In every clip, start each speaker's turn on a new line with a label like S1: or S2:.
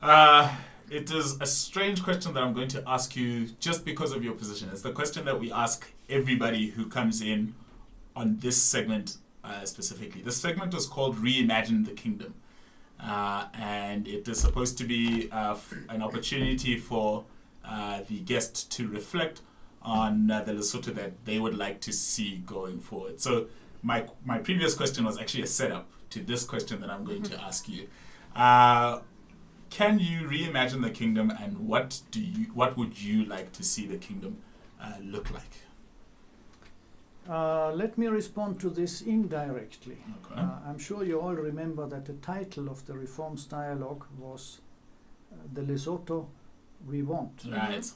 S1: It is a strange question that I'm going to ask you just because of your position. It's the question that we ask everybody who comes in on this segment specifically. This segment is called Reimagine the Kingdom. And it is supposed to be an opportunity for the guest to reflect on the Lesotho that they would like to see going forward. So my previous question was actually a setup to this question that I'm going to ask you. Can you reimagine the kingdom, and what would you like to see the kingdom look like?
S2: Let me respond to this indirectly.
S1: Okay.
S2: I'm sure you all remember that the title of the Reforms Dialogue was The Lesotho We Want.
S1: Right.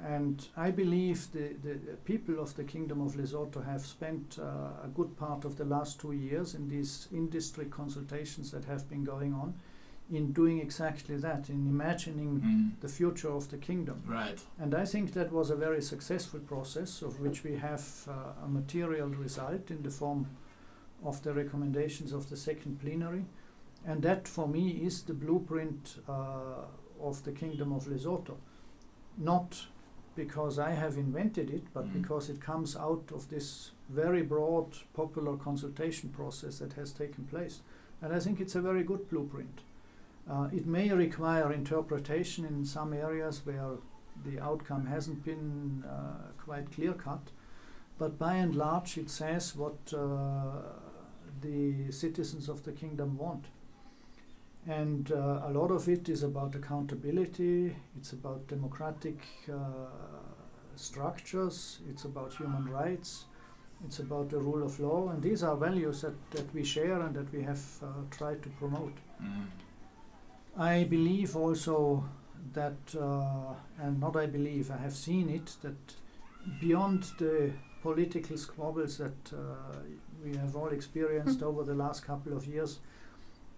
S2: And I believe the people of the Kingdom of Lesotho have spent a good part of the last 2 years in these industry consultations that have been going on, in doing exactly that, in imagining the future of the kingdom.
S1: Right.
S2: And I think that was a very successful process, of which we have a material result in the form of the recommendations of the second plenary. And that, for me, is the blueprint of the Kingdom of Lesotho. Not because I have invented it, but because it comes out of this very broad popular consultation process that has taken place. And I think it's a very good blueprint. It may require interpretation in some areas where the outcome hasn't been quite clear-cut, but by and large it says what the citizens of the kingdom want. And a lot of it is about accountability, it's about democratic structures, it's about human rights, it's about the rule of law, and these are values that we share and that we have tried to promote. I believe also that, and not I believe, I have seen it, that beyond the political squabbles that we have all experienced over the last couple of years,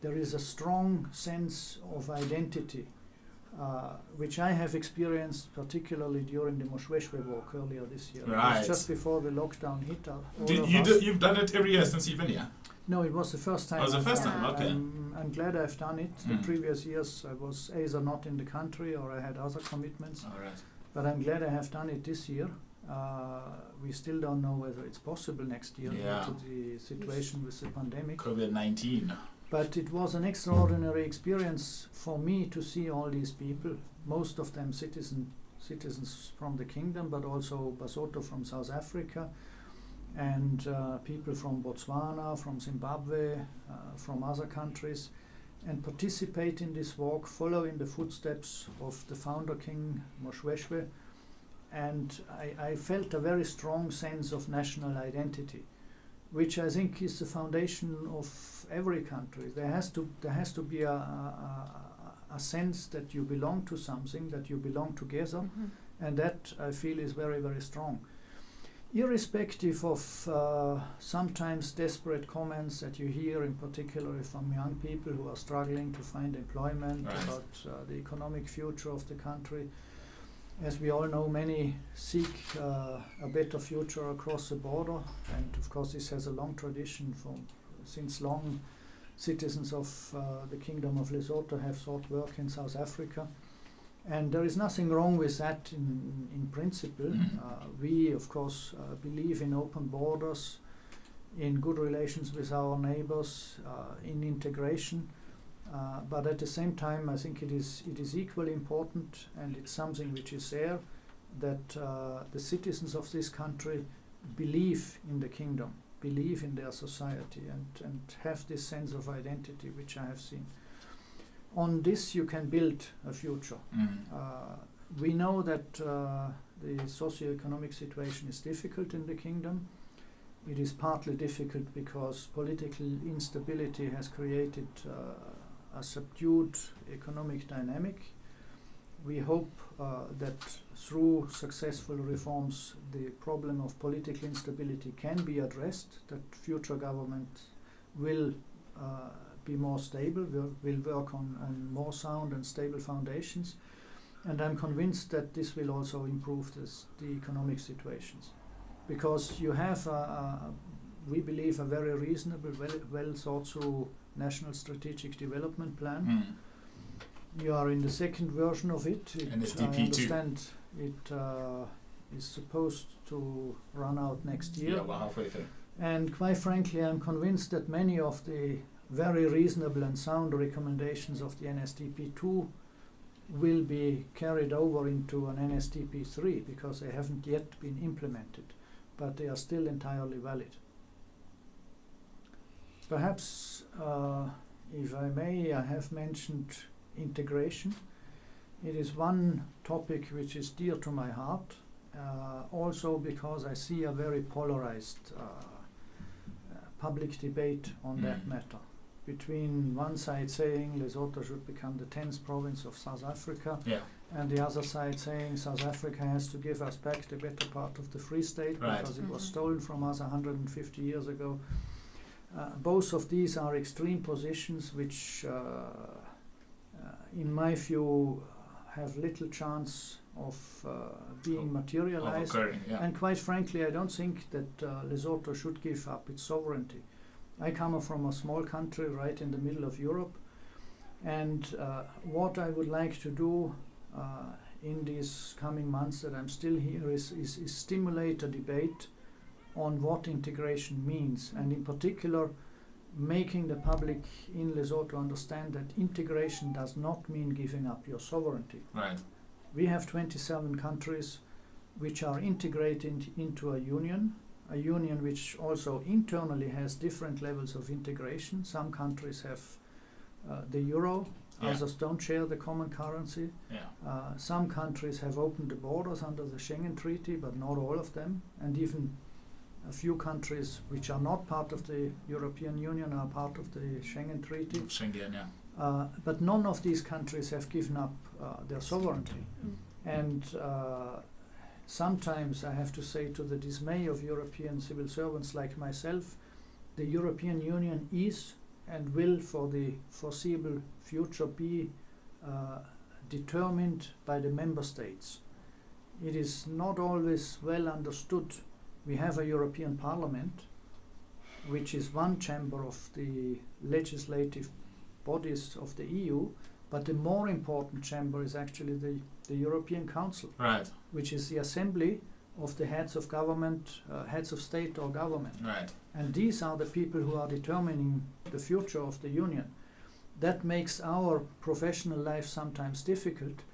S2: there is a strong sense of identity, which I have experienced particularly during the Moshweshwe walk earlier this year.
S1: Right.
S2: It was just before the lockdown hit.
S1: You've done it every year since you've been here?
S2: No, it was the first time.
S1: Oh, it was the first time, okay.
S2: I'm glad I've done it. The previous years I was either not in the country or I had other commitments.
S1: All right.
S2: But I'm glad I have done it this year. We still don't know whether it's possible next year due to the situation with the pandemic.
S1: COVID-19.
S2: But it was an extraordinary experience for me to see all these people, most of them citizens from the kingdom, but also Basotho from South Africa, and people from Botswana, from Zimbabwe, from other countries, and participate in this walk, follow in the footsteps of the founder king Moshweshwe. And I felt a very strong sense of national identity, which I think is the foundation of every country. There has to be a sense that you belong to something, that you belong together, and that I feel is very, very strong. Irrespective of sometimes desperate comments that you hear, in particular from young people who are struggling to find employment, about the economic future of the country. As we all know, many seek a better future across the border, and of course this has a long tradition. Since long, citizens of the Kingdom of Lesotho have sought work in South Africa, and there is nothing wrong with that in principle. We, of course, believe in open borders, in good relations with our neighbors, in integration. But at the same time, I think it is equally important, and it's something which is there, that the citizens of this country believe in the kingdom, believe in their society, and have this sense of identity, which I have seen. On this, you can build a future. We know that the socio-economic situation is difficult in the kingdom. It is partly difficult because political instability has created a subdued economic dynamic. We hope that through successful reforms the problem of political instability can be addressed, that future government will be more stable, will work on more sound and stable foundations, and I'm convinced that this will also improve the economic situations, because you have we believe a very reasonable, well thought through national strategic development plan, You are in the second version of it.
S1: NSDP
S2: I understand it is supposed to run out next year.
S1: Yeah, we're halfway through.
S2: And quite frankly, I'm convinced that many of the very reasonable and sound recommendations of the NSDP2 will be carried over into an NSDP3 because they haven't yet been implemented, but they are still entirely valid. Perhaps, if I may, I have mentioned integration. It is one topic which is dear to my heart, also because I see a very polarized public debate on that matter. Between one side saying Lesotho should become the 10th province of South Africa, and the other side saying South Africa has to give us back the better part of the Free State because it was stolen from us 150 years ago. Both of these are extreme positions which, in my view, have little chance of being materialized. And quite frankly, I don't think that Lesotho should give up its sovereignty. I come from a small country right in the middle of Europe, and what I would like to do in these coming months that I'm still here is stimulate a debate on what integration means, and in particular making the public in Lesotho understand that integration does not mean giving up your sovereignty.
S1: Right.
S2: We have 27 countries which are integrated into a union which also internally has different levels of integration. Some countries have the euro, others don't share the common currency. Some countries have opened the borders under the Schengen Treaty, but not all of them, and even a few countries which are not part of the European Union are part of the Schengen Treaty. But none of these countries have given up their sovereignty. And sometimes I have to say, to the dismay of European civil servants like myself, the European Union is and will for the foreseeable future be determined by the member states. It is not always well understood. We have a European Parliament, which is one chamber of the legislative bodies of the EU, but the more important chamber is actually the European Council, which is the assembly of the heads of government, heads of state or government. And these are the people who are determining the future of the Union. That makes our professional life sometimes difficult,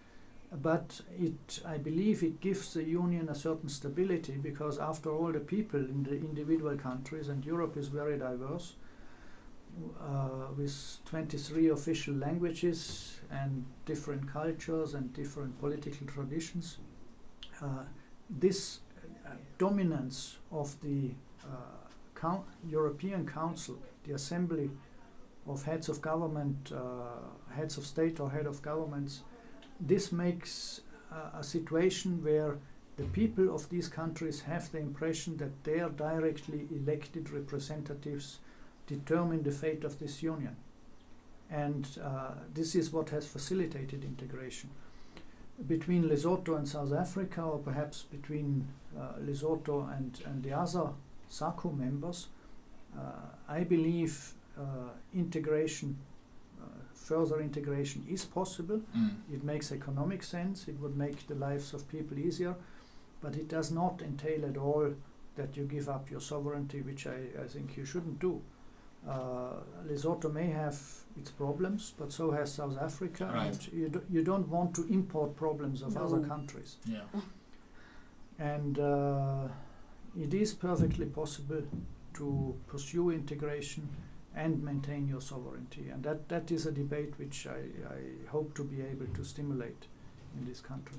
S2: but I believe it gives the Union a certain stability, because after all, the people in the individual countries, and Europe is very diverse, with 23 official languages and different cultures and different political traditions, this dominance of the European Council, the assembly of heads of government, heads of state or head of governments, this makes a situation where the people of these countries have the impression that their directly elected representatives determine the fate of this union. And this is what has facilitated integration. Between Lesotho and South Africa, or perhaps between Lesotho and the other SACU members, I believe further integration is possible. It makes economic sense, it would make the lives of people easier, but it does not entail at all that you give up your sovereignty, which I think you shouldn't do. Lesotho may have its problems, but so has South Africa, and you don't want to import problems of other countries. And it is perfectly possible to pursue integration and maintain your sovereignty, and that is a debate which I hope to be able to stimulate in this country.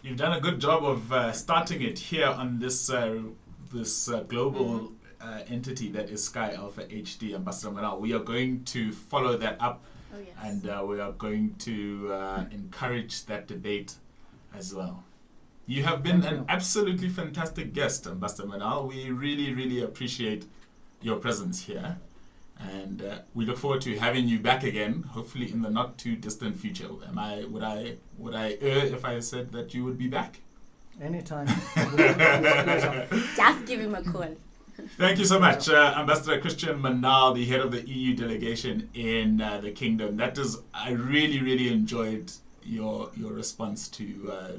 S1: You've done a good job of starting it here on this global entity that is Sky Alpha HD, Ambassador Manahl. We are going to follow that up, and we are going to encourage that debate as well. You have been an absolutely fantastic guest, Ambassador Manahl. We really, really appreciate your presence here, and we look forward to having you back again, hopefully in the not too distant future. Would I err if I said that you would be back?
S2: Anytime.
S3: Just give him a call.
S1: Thank you so much, Ambassador Christian Manahl, the head of the EU delegation in the Kingdom. I really, really enjoyed your response to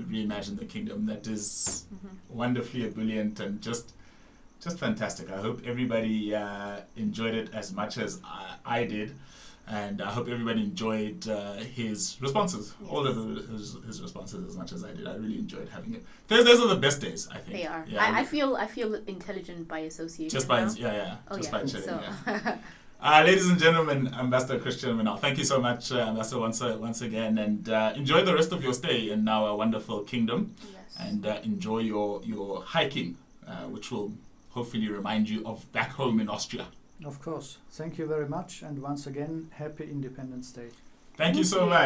S1: Reimagine the Kingdom. That is wonderfully ebullient and just fantastic. I hope everybody enjoyed it as much as I did. And I hope everybody enjoyed his responses, all of his responses as much as I did. I really enjoyed having it. Thursdays are the best days, I think.
S3: They are.
S1: Yeah,
S3: I feel intelligent by association.
S1: Just by
S3: now.
S1: by chatting.
S3: So.
S1: Yeah. Ladies and gentlemen, Ambassador Christian Manahl, thank you so much, Ambassador, once again, and enjoy the rest of your stay in our wonderful kingdom.
S3: Yes.
S1: And enjoy your hiking, which will hopefully remind you of back home in Austria.
S2: Of course. Thank you very much. And once again, happy Independence Day.
S1: Thank you so much.